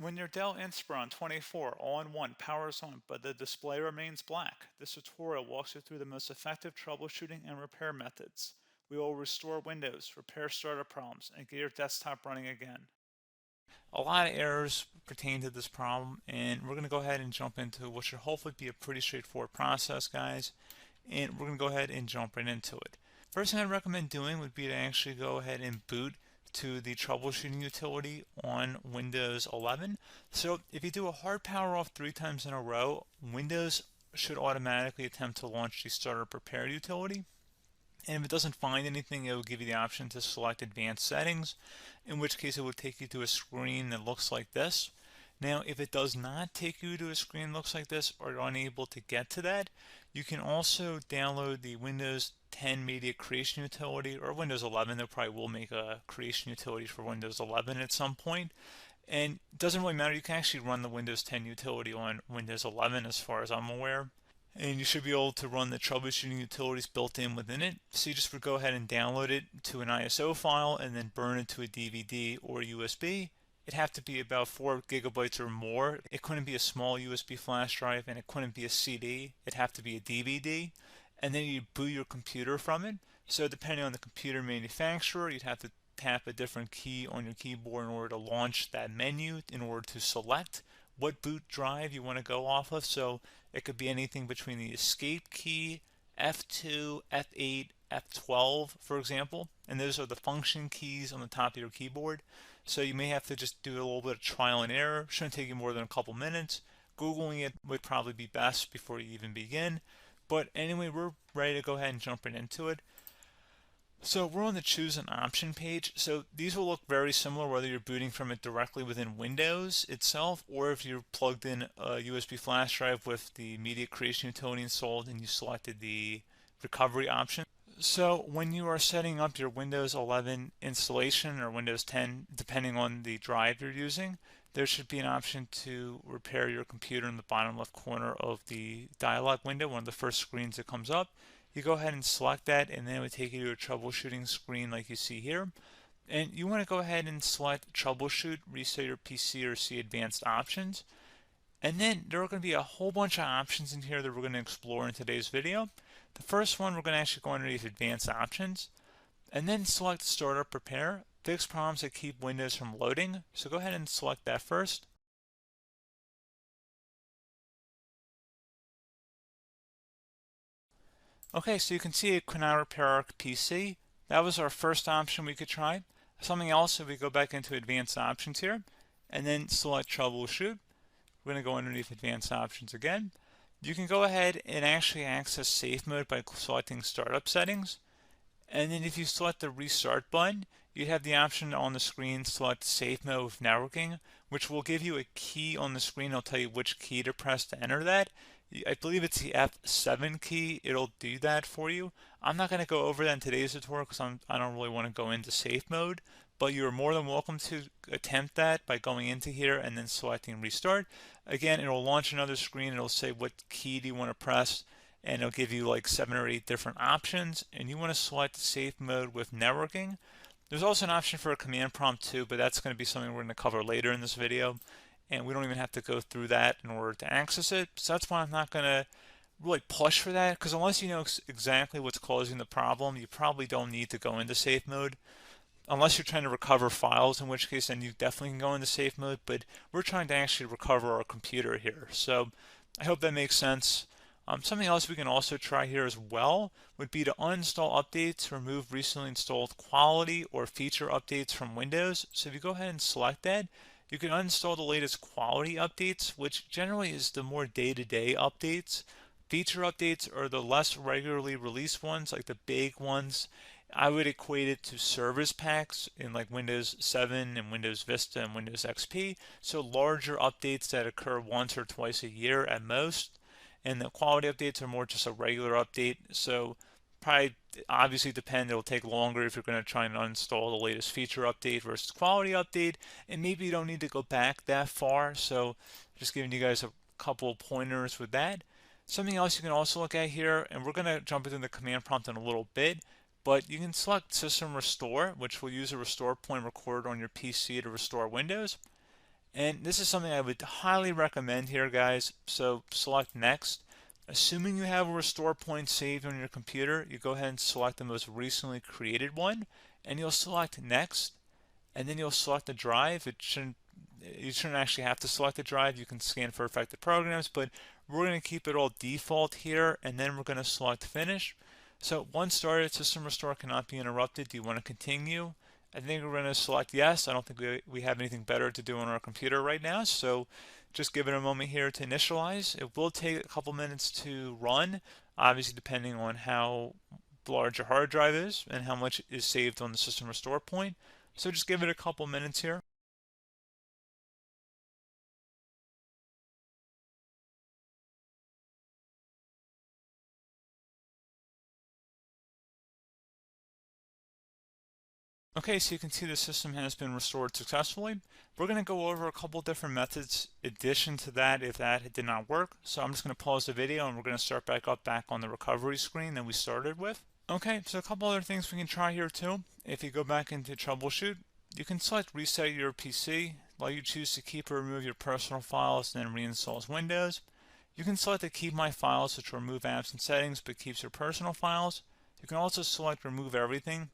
When your Dell Inspiron 24 all-in-one powers on but the display remains black, this tutorial walks you through the most effective troubleshooting and repair methods. We will restore Windows, repair startup problems, and get your desktop running again. A lot of errors pertain to this problem, and we're going to go ahead and jump into what should hopefully be a pretty straightforward process, guys. And we're going to go ahead and jump right into it. First thing I'd recommend doing would be to actually go ahead and boot to the troubleshooting utility on Windows 11. So if you do a hard power off 3 times in a row, Windows should automatically attempt to launch the startup repair utility. And if it doesn't find anything, it will give you the option to select advanced settings, in which case it will take you to a screen that looks like this. Now, if it does not take you to a screen that looks like this, or you're unable to get to that, you can also download the Windows 10 Media Creation Utility, or Windows 11. They probably will make a creation utility for Windows 11 at some point. And it doesn't really matter, you can actually run the Windows 10 utility on Windows 11 as far as I'm aware. And you should be able to run the troubleshooting utilities built in within it. So you just would go ahead and download it to an ISO file and then burn it to a DVD or USB. It'd have to be about 4 gigabytes or more. It couldn't be a small USB flash drive, and it couldn't be a CD. It'd have to be a DVD. And then you boot your computer from it. So depending on the computer manufacturer, you'd have to tap a different key on your keyboard in order to launch that menu, in order to select what boot drive you want to go off of. So it could be anything between the escape key, F2, F8, F12, for example. And those are the function keys on the top of your keyboard. So you may have to just do a little bit of trial and error. Shouldn't take you more than a couple minutes. Googling it would probably be best before you even begin. But anyway, we're ready to go ahead and jump right into it. So we're on the choose an option page. So these will look very similar whether you're booting from it directly within Windows itself, or if you're plugged in a USB flash drive with the media creation utility installed and you selected the recovery option. So when you are setting up your Windows 11 installation or Windows 10, depending on the drive you're using, there should be an option to repair your computer in the bottom left corner of the dialog window, one of the first screens that comes up. You go ahead and select that, and then it would take you to a troubleshooting screen like you see here. And you want to go ahead and select troubleshoot, reset your PC, or see advanced options. And then there are going to be a whole bunch of options in here that we're going to explore in today's video. The first one, we're going to actually go underneath advanced options, and then select startup repair, fix problems that keep Windows from loading. So go ahead and select that first. Okay, so you can see it could not repair our PC. That was our first option we could try. Something else, if we go back into advanced options here, and then select troubleshoot, we're going to go underneath advanced options again. You can go ahead and actually access safe mode by selecting startup settings. And then if you select the restart button, you have the option on the screen, select safe mode with networking, which will give you a key on the screen. It'll tell you which key to press to enter that. I believe it's the F7 key. It'll do that for you. I'm not going to go over that in today's tutorial because I don't really want to go into safe mode, but you're more than welcome to attempt that by going into here and then selecting restart. Again, it'll launch another screen. It'll say what key do you want to press, and it'll give you like 7 or 8 different options, and you want to select safe mode with networking. There's also an option for a command prompt too, but that's going to be something we're going to cover later in this video, and we don't even have to go through that in order to access it. So that's why I'm not going to really push for that, because unless you know exactly what's causing the problem, you probably don't need to go into safe mode. Unless you're trying to recover files, in which case then you definitely can go into safe mode, but we're trying to actually recover our computer here. So I hope that makes sense. Something else we can also try here as well would be to uninstall updates, remove recently installed quality or feature updates from Windows. So if you go ahead and select that, you can uninstall the latest quality updates, which generally is the more day-to-day updates. Feature updates are the less regularly released ones, like the big ones. I would equate it to service packs in like Windows 7 and Windows Vista and Windows XP. So larger updates that occur once or twice a year at most. And the quality updates are more just a regular update. So probably obviously depend, it'll take longer if you're going to try and uninstall the latest feature update versus quality update. And maybe you don't need to go back that far. So just giving you guys a couple of pointers with that. Something else you can also look at here, and we're going to jump into the command prompt in a little bit, but you can select System Restore, which will use a restore point recorded on your PC to restore Windows. And this is something I would highly recommend here, guys. So select next. Assuming you have a restore point saved on your computer, you go ahead and select the most recently created one, and you'll select next, and then you'll select the drive. You shouldn't actually have to select the drive. You can scan for affected programs, but we're going to keep it all default here, and then we're going to select finish. So once started, system restore cannot be interrupted. Do you want to continue? I think we're going to select yes. I don't think we have anything better to do on our computer right now, so just give it a moment here to initialize. It will take a couple minutes to run, obviously depending on how large your hard drive is and how much is saved on the system restore point. So just give it a couple minutes here. Okay, so you can see the system has been restored successfully. We're going to go over a couple different methods in addition to that if that did not work. So I'm just going to pause the video and we're going to start back on the recovery screen that we started with. Okay, so a couple other things we can try here too. If you go back into troubleshoot, you can select reset your PC while you choose to keep or remove your personal files and then reinstalls Windows. You can select to keep my files, which will remove apps and settings but keeps your personal files. You can also select remove everything,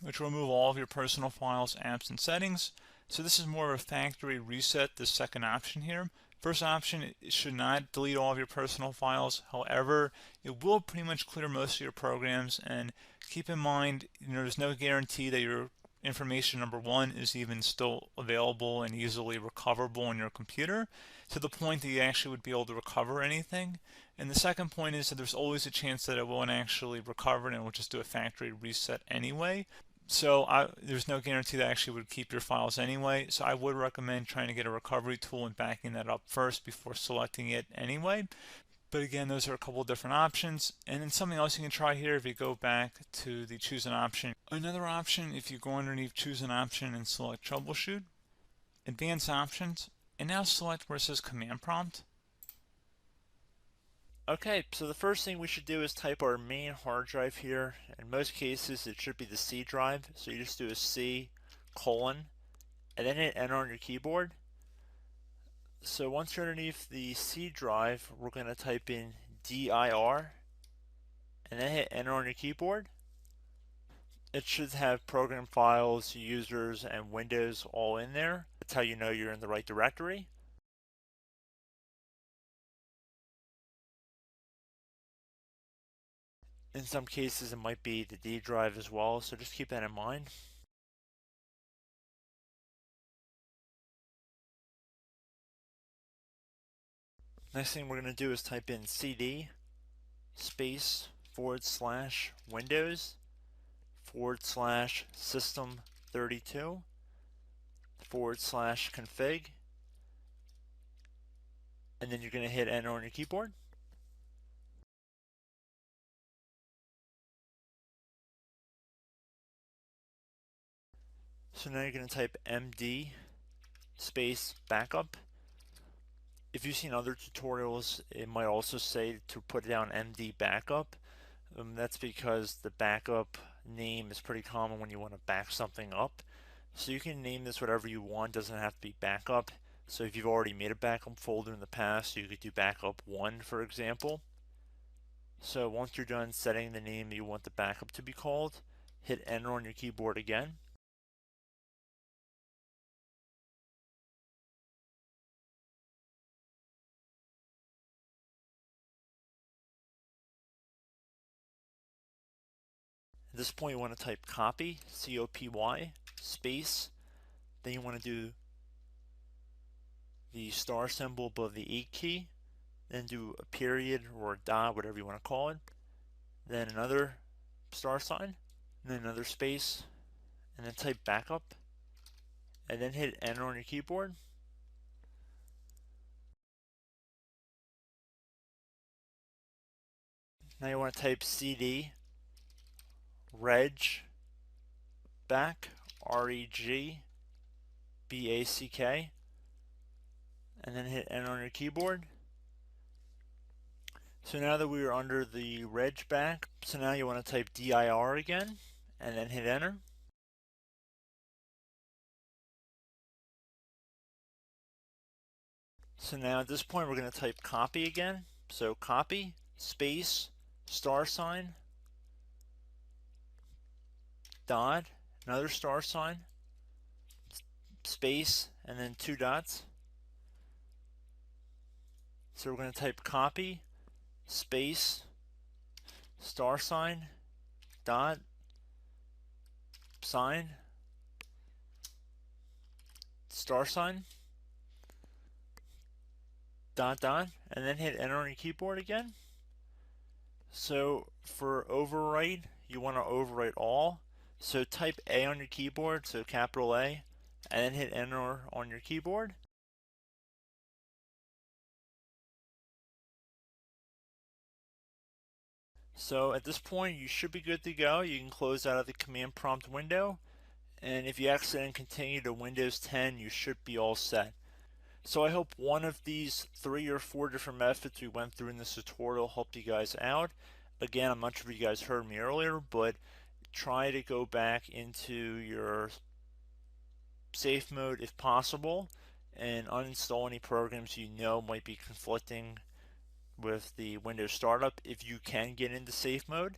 which will remove all of your personal files, apps, and settings. So this is more of a factory reset, the second option here. First option, it should not delete all of your personal files. However, it will pretty much clear most of your programs. And keep in mind, there's no guarantee that your information, number one, is even still available and easily recoverable on your computer to the point that you actually would be able to recover anything. And the second point is that there's always a chance that it won't actually recover and it will just do a factory reset anyway. So there's no guarantee that actually would keep your files anyway. So I would recommend trying to get a recovery tool and backing that up first before selecting it anyway. But again, those are a couple of different options. And then something else you can try here if you go back to the choose an option. Another option, if you go underneath choose an option and select troubleshoot, advanced options, and now select where it says command prompt. Okay, so the first thing we should do is type our main hard drive here. In most cases, it should be the C drive. So you just do a C colon and then hit enter on your keyboard. So once you're underneath the C drive, we're going to type in dir and then hit enter on your keyboard. It should have program files, users, and Windows all in there. That's how you know you're in the right directory. In some cases, it might be the D drive as well, so just keep that in mind. Next thing we're going to do is type in cd space / Windows / system 32 / config, and then you're going to hit enter on your keyboard. So now you're going to type md space backup. If you've seen other tutorials, it might also say to put down md backup. That's because the backup name is pretty common when you want to back something up. So you can name this whatever you want, doesn't have to be backup. So if you've already made a backup folder in the past, you could do backup 1, for example. So once you're done setting the name you want the backup to be called, hit enter on your keyboard again. At this point you want to type copy, C-O-P-Y, space, then you want to do the star symbol above the 8 key, then do a period or a dot, whatever you want to call it, then another star sign, and then another space, and then type backup, and then hit enter on your keyboard. Now you want to type cd reg back, REGBACK, and then hit enter on your keyboard. So now that we are under the reg back, so now you want to type dir again, and then hit enter. So now at this point we're going to type copy again. So copy, space, star sign, dot, another star sign, space, and then 2 dots. So we're going to type copy, space, star sign, dot, sign, star sign, dot, dot, and then hit enter on your keyboard again. So for overwrite, you want to overwrite all. So type A on your keyboard, so capital A, and then hit enter on your keyboard. So at this point, you should be good to go. You can close out of the command prompt window. And if you accidentally continue to Windows 10, you should be all set. So I hope one of these 3 or 4 different methods we went through in this tutorial helped you guys out. Again, I'm not sure if you guys heard me earlier, but try to go back into your safe mode if possible and uninstall any programs you know might be conflicting with the Windows startup if you can get into safe mode.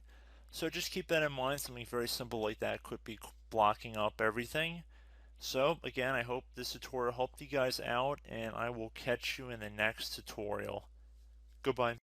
So just keep that in mind. Something very simple like that could be blocking up everything. So again, I hope this tutorial helped you guys out, and I will catch you in the next tutorial. Goodbye.